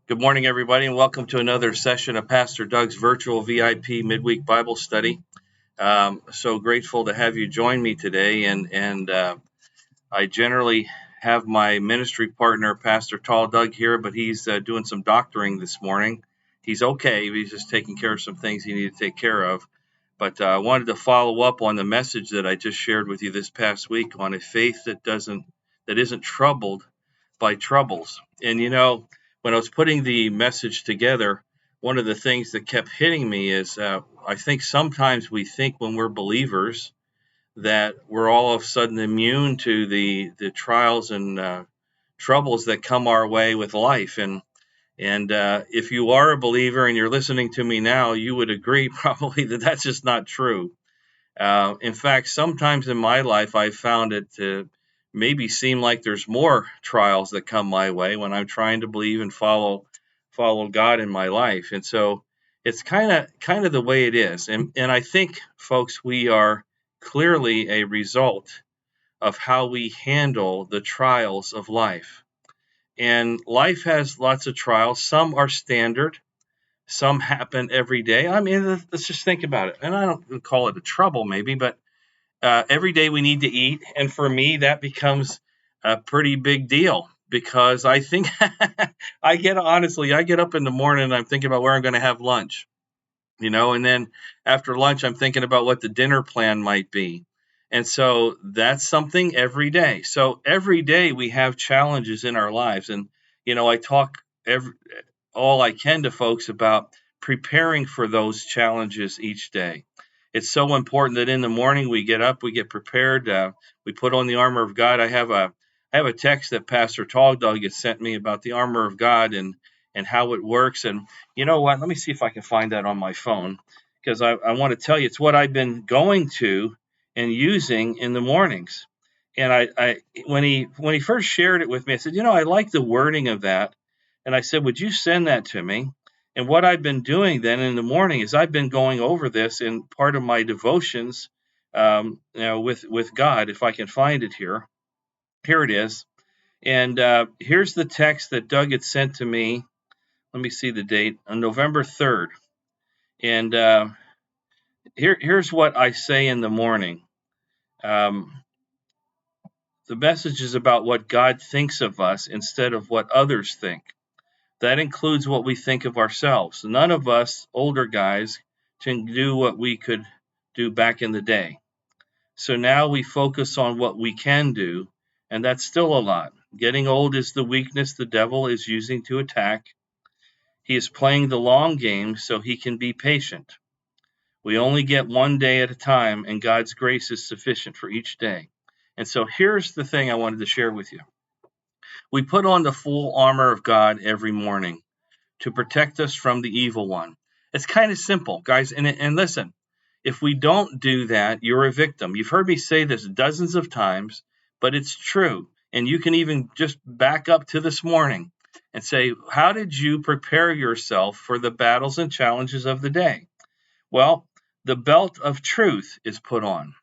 Good morning, everybody, and welcome to another session of Pastor Doug's virtual VIP midweek Bible study. So grateful to have you join me today, and I generally have my ministry partner, Pastor Tall Doug, here, but he's doing some doctoring this morning. He's okay; he's just taking care of some things he needed to take care of. But I wanted to follow up on the message that I just shared with you this past week on a faith that isn't troubled by troubles. And when I was putting the message together, one of the things that kept hitting me is I think sometimes we think when we're believers that we're all of a sudden immune to the trials and troubles that come our way with life. And if you are a believer and you're listening to me now, you would agree probably that that's just not true. In fact, sometimes in my life, I've found it to maybe seem like there's more trials that come my way when I'm trying to believe and follow God in my life. And so it's kind of the way it is. And I think, folks, we are clearly a result of how we handle the trials of life. And life has lots of trials. Some are standard. Some happen every day. I mean, let's just think about it. And I don't call it a trouble, maybe, but every day we need to eat. And for me, that becomes a pretty big deal because I think I get up in the morning and I'm thinking about where I'm going to have lunch, and then after lunch, I'm thinking about what the dinner plan might be. And so that's something every day. So every day we have challenges in our lives. And, I talk all I can to folks about preparing for those challenges each day. It's so important that in the morning we get up, we get prepared, we put on the armor of God. I have a text that Pastor Tall Dog has sent me about the armor of God and how it works. And you know what? Let me see if I can find that on my phone because I want to tell you it's what I've been going to and using in the mornings. And I when he first shared it with me, I said, I like the wording of that. And I said, would you send that to me? And what I've been doing then in the morning is I've been going over this in part of my devotions, with God. If I can find it here, here it is. And here's the text that Doug had sent to me. Let me see the date on November 3rd. And here's what I say in the morning. The message is about what God thinks of us instead of what others think. That includes what we think of ourselves. None of us older guys can do what we could do back in the day. So now we focus on what we can do, and that's still a lot. Getting old is the weakness the devil is using to attack. He is playing the long game so he can be patient. We only get one day at a time, and God's grace is sufficient for each day. And so here's the thing I wanted to share with you. We put on the full armor of God every morning to protect us from the evil one. It's kind of simple, guys. And listen, if we don't do that, you're a victim. You've heard me say this dozens of times, but it's true. And you can even just back up to this morning and say, how did you prepare yourself for the battles and challenges of the day? Well, the belt of truth is put on.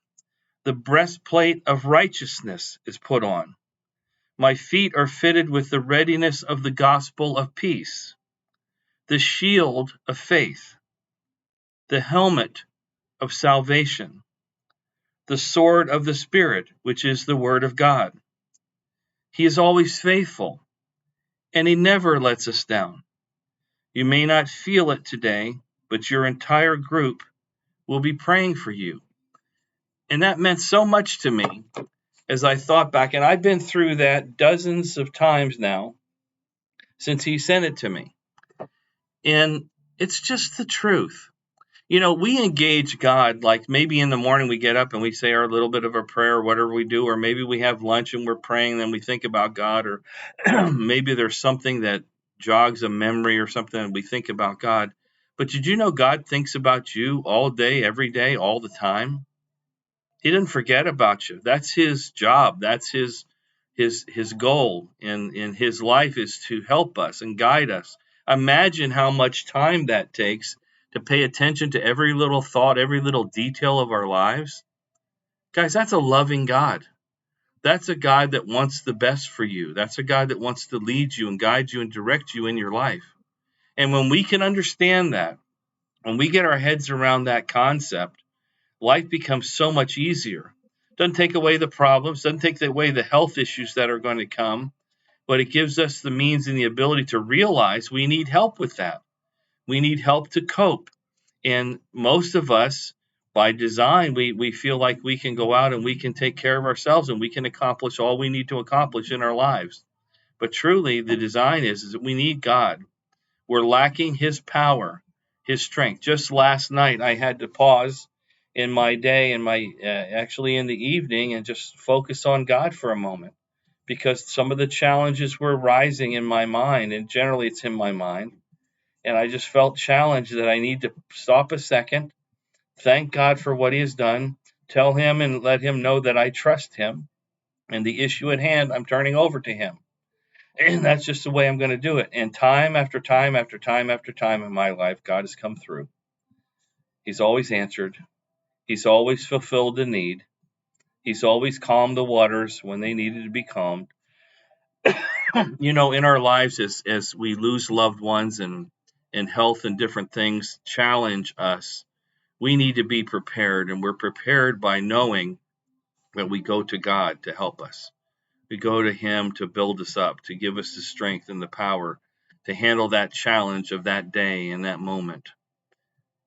The breastplate of righteousness is put on. My feet are fitted with the readiness of the gospel of peace, the shield of faith, the helmet of salvation, the sword of the Spirit, which is the word of God. He is always faithful, and he never lets us down. You may not feel it today, but your entire group will be praying for you. And that meant so much to me as I thought back, and I've been through that dozens of times now since he sent it to me. And it's just the truth. We engage God like maybe in the morning we get up and we say our little bit of a prayer or whatever we do, or maybe we have lunch and we're praying and then we think about God, or maybe there's something that jogs a memory or something and we think about God. But did you know God thinks about you all day, every day, all the time? He didn't forget about you. That's his job. That's his goal in his life is to help us and guide us. Imagine how much time that takes to pay attention to every little thought, every little detail of our lives. Guys, that's a loving God. That's a God that wants the best for you. That's a God that wants to lead you and guide you and direct you in your life. And when we can understand that, when we get our heads around that concept, life becomes so much easier. Doesn't take away the problems, doesn't take away the health issues that are going to come, but it gives us the means and the ability to realize we need help with that. We need help to cope. And most of us, by design, we feel like we can go out and we can take care of ourselves and we can accomplish all we need to accomplish in our lives. But truly, the design is that we need God. We're lacking His power, His strength. Just last night, I had to pause in my day and actually in the evening and just focus on God for a moment, because some of the challenges were rising in my mind, and generally it's in my mind. And I just felt challenged that I need to stop a second, thank God for what He has done, tell Him and let Him know that I trust Him, and the issue at hand I'm turning over to Him. And that's just the way I'm going to do it. And time after time after time after time in my life, God has come through. He's always answered. He's always fulfilled the need. He's always calmed the waters when they needed to be calmed. In our lives, as we lose loved ones and health and different things challenge us, we need to be prepared. And we're prepared by knowing that we go to God to help us. We go to Him to build us up, to give us the strength and the power to handle that challenge of that day and that moment.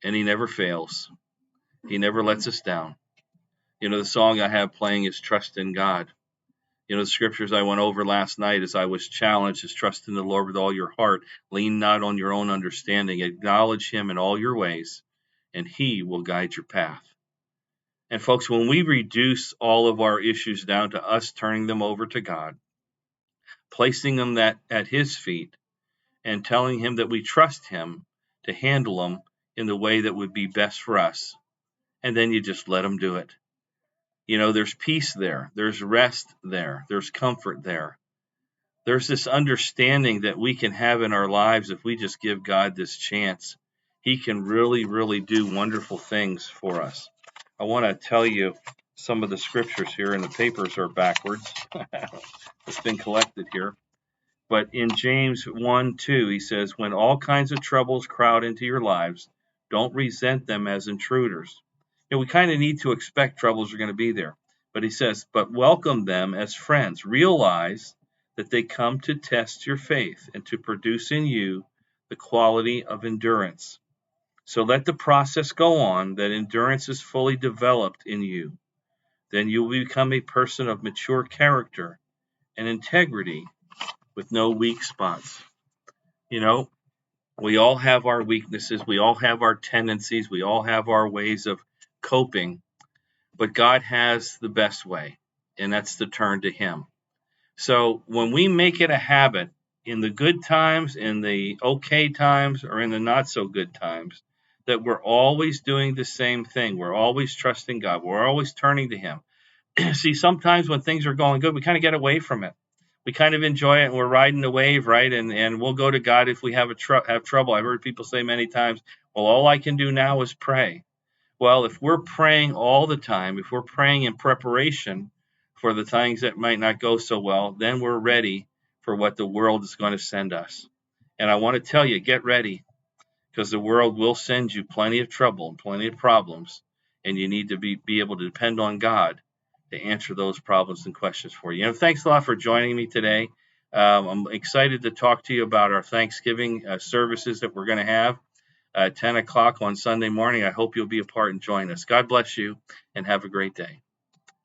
And He never fails. He never lets us down. The song I have playing is Trust in God. The scriptures I went over last night as I was challenged is trust in the Lord with all your heart. Lean not on your own understanding. Acknowledge Him in all your ways, and He will guide your path. And folks, when we reduce all of our issues down to us turning them over to God, placing them at His feet, and telling Him that we trust Him to handle them in the way that would be best for us, and then you just let Him do it. There's peace there. There's rest there. There's comfort there. There's this understanding that we can have in our lives if we just give God this chance. He can really, really do wonderful things for us. I want to tell you some of the scriptures here, and the papers are backwards. It's been collected here. But in James 1:2, he says, when all kinds of troubles crowd into your lives, don't resent them as intruders. We kind of need to expect troubles are going to be there. But he says, but welcome them as friends. Realize that they come to test your faith and to produce in you the quality of endurance. So let the process go on, that endurance is fully developed in you. Then you will become a person of mature character and integrity with no weak spots. We all have our weaknesses. We all have our tendencies. We all have our ways of coping. But God has the best way, and that's to turn to Him. So when we make it a habit in the good times, in the okay times, or in the not so good times, that we're always doing the same thing. We're always trusting God. We're always turning to Him. See, sometimes when things are going good, we kind of get away from it. We kind of enjoy it, and we're riding the wave, right? And we'll go to God if we have trouble. I've heard people say many times, well, all I can do now is pray. Well, if we're praying all the time, if we're praying in preparation for the things that might not go so well, then we're ready for what the world is going to send us. And I want to tell you, get ready, because the world will send you plenty of trouble and plenty of problems, and you need to be able to depend on God to answer those problems and questions for you. Thanks a lot for joining me today. I'm excited to talk to you about our Thanksgiving services that we're going to have at 10 o'clock on Sunday morning. I hope you'll be a part and join us. God bless you, and have a great day.